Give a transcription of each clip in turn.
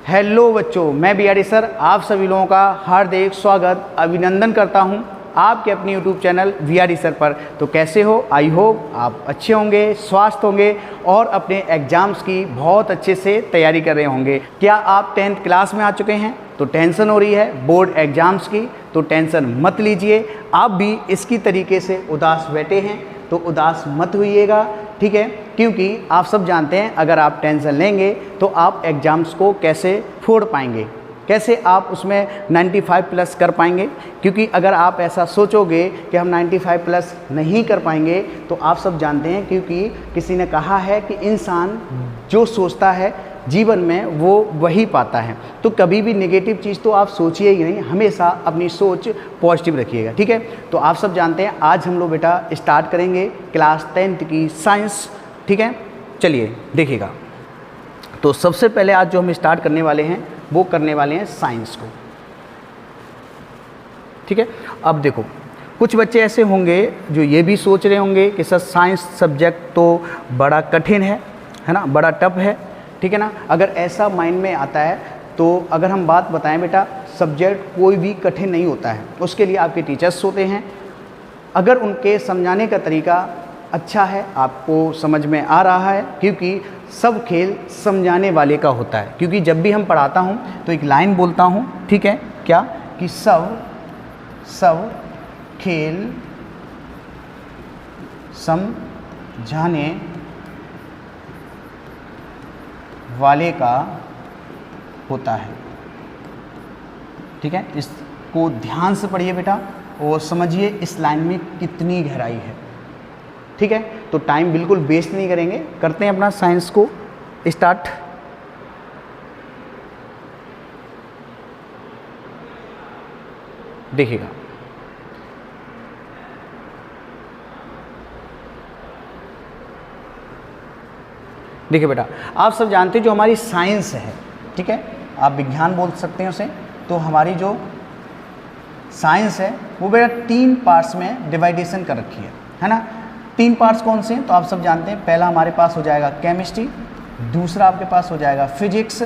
Hello बच्चों, मैं Bihari sir आप सभी लोगों का हार्दिक स्वागत अभिनंदन करता हूं आपके अपने यूट्यूब चैनल बिहारी सर पर। तो कैसे हो? आई होप आप अच्छे होंगे, स्वस्थ होंगे और अपने एग्ज़ाम्स की बहुत अच्छे से तैयारी कर रहे होंगे। क्या आप 10th क्लास में आ चुके हैं? तो टेंशन हो रही है बोर्ड एग्ज़ाम्स की, तो टेंशन मत लीजिए। आप भी इसकी तरीके से उदास बैठे हैं तो उदास मत होइएगा, ठीक है? क्योंकि आप सब जानते हैं अगर आप टेंशन लेंगे तो आप एग्ज़ाम्स को कैसे फोड़ पाएंगे, कैसे आप उसमें 95 प्लस कर पाएंगे। क्योंकि अगर आप ऐसा सोचोगे कि हम 95 प्लस नहीं कर पाएंगे तो आप सब जानते हैं, क्योंकि किसी ने कहा है कि इंसान जो सोचता है जीवन में वो वही पाता है। तो कभी भी नेगेटिव चीज़ तो आप सोचिए ही नहीं, हमेशा अपनी सोच पॉजिटिव रखिएगा, ठीक है? तो आप सब जानते हैं आज हम लोग बेटा स्टार्ट करेंगे क्लास 10th की साइंस, ठीक है? चलिए देखिएगा। तो सबसे पहले आज जो हम स्टार्ट करने वाले हैं वो करने वाले हैं साइंस को, ठीक है? अब देखो, कुछ बच्चे ऐसे होंगे जो ये भी सोच रहे होंगे कि सर साइंस सब्जेक्ट तो बड़ा कठिन है ना, बड़ा टफ है, ठीक है ना? अगर ऐसा माइंड में आता है तो अगर हम बात बताएं बेटा, सब्जेक्ट कोई भी कठिन नहीं होता है, उसके लिए आपके टीचर्स होते हैं। अगर उनके समझाने का तरीका अच्छा है, आपको समझ में आ रहा है, क्योंकि सब खेल समझाने वाले का होता है। क्योंकि जब भी हम पढ़ाता हूँ तो एक लाइन बोलता हूँ, ठीक है? क्या कि सब खेल समझाने वाले का होता है, ठीक है? इसको ध्यान से पढ़िए बेटा और समझिए इस लाइन में कितनी गहराई है, ठीक है? तो टाइम बिल्कुल वेस्ट नहीं करेंगे, करते हैं अपना साइंस को स्टार्ट। देखिएगा, देखिए बेटा, आप सब जानते हैं जो हमारी साइंस है, ठीक है? आप विज्ञान बोल सकते हैं उसे। तो हमारी जो साइंस है वो बेटा 3 पार्ट्स में डिवाइडेशन कर रखी है ना? 3 पार्ट्स कौन से हैं? तो आप सब जानते हैं, पहला हमारे पास हो जाएगा केमिस्ट्री, दूसरा आपके पास हो जाएगा फिजिक्स,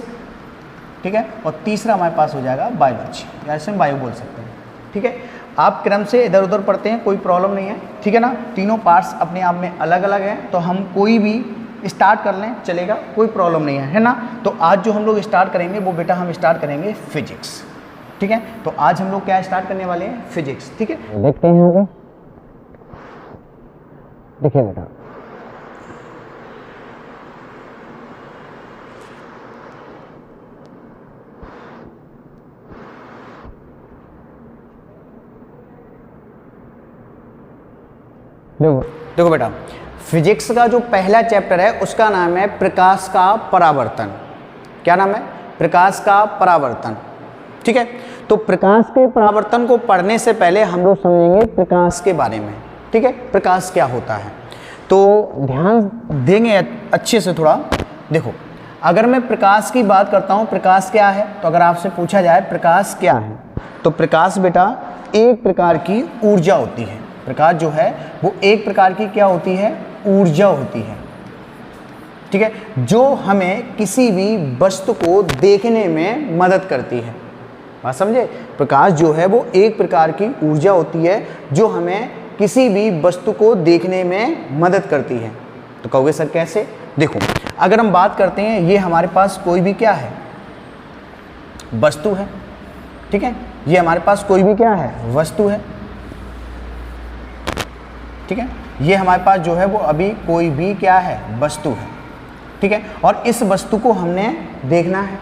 ठीक है? और तीसरा हमारे पास हो जाएगा बायोलॉजी, या ऐसे हम बायो बोल सकते हैं, ठीक है? आप क्रम से इधर उधर पढ़ते हैं, कोई प्रॉब्लम नहीं है, ठीक है ना? तीनों पार्ट्स अपने आप में अलग अलग हैं, तो हम कोई भी स्टार्ट कर लें चलेगा, कोई प्रॉब्लम नहीं है ना? तो आज जो हम लोग स्टार्ट करेंगे वो बेटा हम स्टार्ट करेंगे फिजिक्स, ठीक है? तो आज हम लोग क्या स्टार्ट करने वाले हैं? फिजिक्स, ठीक है? देखते हैं आगे। देखिए बेटा, देखो बेटा, फिजिक्स का जो पहला चैप्टर है उसका नाम है प्रकाश का परावर्तन। क्या नाम है? प्रकाश का परावर्तन, ठीक है? तो प्रकाश के परावर्तन को पढ़ने से पहले हम लोग समझेंगे प्रकाश के बारे में, ठीक है? प्रकाश क्या होता है तो ध्यान देंगे अच्छे से थोड़ा। देखो, अगर मैं प्रकाश की बात करता हूँ, प्रकाश क्या है, तो अगर आपसे पूछा जाए प्रकाश क्या है, तो प्रकाश बेटा एक प्रकार की ऊर्जा होती है। प्रकाश जो है वो एक प्रकार की क्या होती है? ऊर्जा होती है, ठीक है? जो हमें किसी भी वस्तु को देखने में मदद करती है। बात समझे? प्रकाश जो है वो एक प्रकार की ऊर्जा होती है जो हमें किसी भी वस्तु को देखने में मदद करती है। तो कहोगे सर कैसे? देखो, अगर हम बात करते हैं, ये हमारे पास कोई भी क्या है? वस्तु है, ठीक है? ये हमारे पास कोई भी क्या है? वस्तु है, ठीक है? ये हमारे पास जो है वो अभी कोई भी क्या है? वस्तु है, ठीक है? और इस वस्तु को हमने देखना है,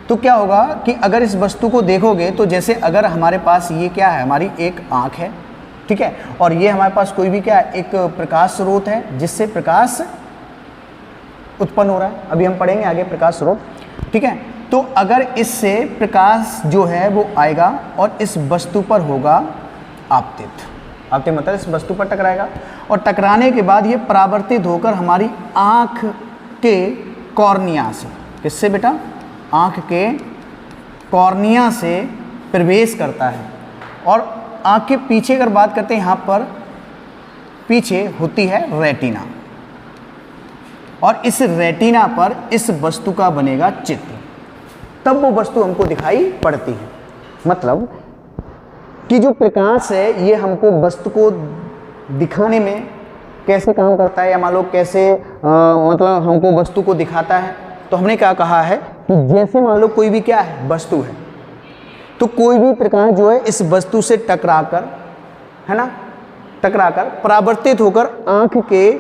तो क्या होगा कि अगर इस वस्तु को देखोगे तो जैसे अगर हमारे पास ये क्या है? हमारी एक आँख है, ठीक है? और ये हमारे पास कोई भी क्या है? एक प्रकाश स्रोत है जिससे प्रकाश उत्पन्न हो रहा है। अभी हम पढ़ेंगे आगे प्रकाश स्रोत, ठीक है? तो अगर इससे प्रकाश जो है वो आएगा और इस वस्तु पर होगा आपतित। आपतित मतलब इस वस्तु पर टकराएगा, और टकराने के बाद ये परावर्तित होकर हमारी आँख के कॉर्निया से, किससे बेटा? आँख के कॉर्निया से प्रवेश करता है। और आँख के पीछे अगर बात करते हैं, यहाँ पर पीछे होती है रेटिना, और इस रेटिना पर इस वस्तु का बनेगा चित्र। तब वो वस्तु हमको दिखाई पड़ती है। मतलब कि जो प्रकाश है ये हमको वस्तु को दिखाने में कैसे काम करता है, या मान लो कैसे मतलब हमको वस्तु को दिखाता है। तो हमने क्या कहा है कि जैसे मान लो कोई भी क्या है वस्तु है, तो कोई भी प्रकाश जो है इस वस्तु से टकराकर, है ना, टकराकर परावर्तित होकर आंख के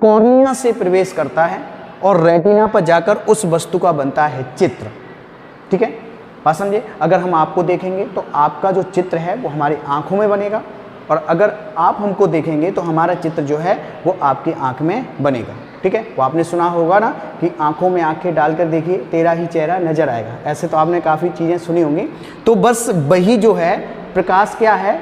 कॉर्निया से प्रवेश करता है और रेटिना पर जाकर उस वस्तु का बनता है चित्र। ठीक है, बात समझे। अगर हम आपको देखेंगे तो आपका जो चित्र है वो हमारी आंखों में बनेगा, और अगर आप हमको देखेंगे तो हमारा चित्र जो है वो आपकी आंख में बनेगा। ठीक है, वो आपने सुना होगा ना कि आंखों में आंखें डालकर देखिए तेरा ही चेहरा नजर आएगा। ऐसे तो आपने काफ़ी चीज़ें सुनी होंगी। तो बस वही जो है प्रकाश क्या है,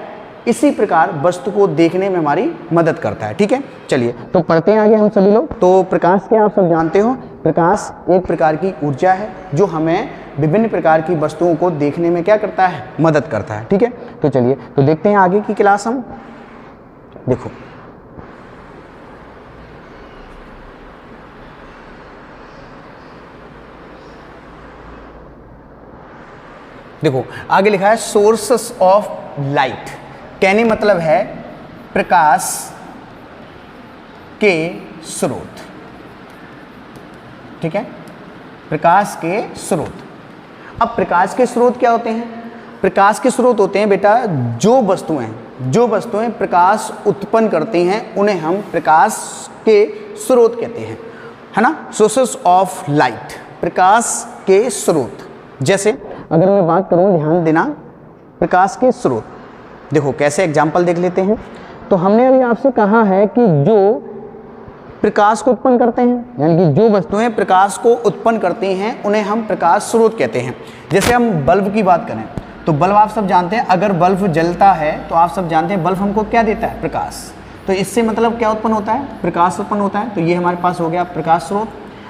इसी प्रकार वस्तु को देखने में हमारी मदद करता है। ठीक है, चलिए तो पढ़ते हैं आगे हम सभी लोग। तो प्रकाश क्या आप सब जानते हो, प्रकाश एक प्रकार की ऊर्जा है जो हमें विभिन्न प्रकार की वस्तुओं को देखने में क्या करता है, मदद करता है। ठीक है, तो चलिए तो देखते हैं आगे की क्लास हम। देखो देखो आगे लिखा है सोर्सेस ऑफ लाइट। कहने मतलब है प्रकाश के स्रोत। ठीक है, प्रकाश के स्रोत। अब प्रकाश के स्रोत क्या होते हैं? प्रकाश के स्रोत होते हैं बेटा जो वस्तुएं प्रकाश उत्पन्न करती हैं उन्हें हम प्रकाश के स्रोत कहते हैं, है ना। सोर्सेस ऑफ लाइट, प्रकाश के स्रोत। जैसे अगर मैं बात करूं, ध्यान देना, प्रकाश के स्रोत देखो कैसे एग्जाम्पल देख लेते हैं। तो हमने अभी आपसे कहा है कि जो प्रकाश को उत्पन्न करते हैं, यानी कि जो वस्तुएं प्रकाश को उत्पन्न करती हैं उन्हें हम प्रकाश स्रोत कहते हैं। जैसे हम बल्ब की बात करें तो बल्ब आप सब जानते हैं, अगर बल्ब जलता है तो आप सब जानते हैं बल्ब हमको क्या देता है, प्रकाश। तो इससे मतलब क्या उत्पन्न होता है, प्रकाश उत्पन्न होता है। तो ये हमारे पास हो गया प्रकाश स्रोत।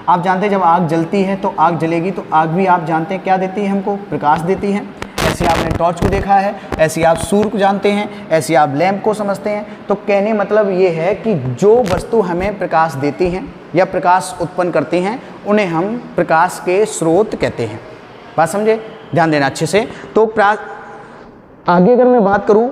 आप जानते हैं जब आग जलती है तो आग जलेगी तो आग भी आप जानते हैं क्या देती है, हमको प्रकाश देती है। ऐसे आपने टॉर्च को देखा है, ऐसे आप सूर्य को जानते हैं, ऐसे आप लैंप को समझते हैं। तो कहने मतलब ये है कि जो वस्तु हमें प्रकाश देती हैं या प्रकाश उत्पन्न करती हैं उन्हें हम प्रकाश के स्रोत कहते हैं। बात समझे, ध्यान देना अच्छे से। तो आगे अगर मैं बात करूं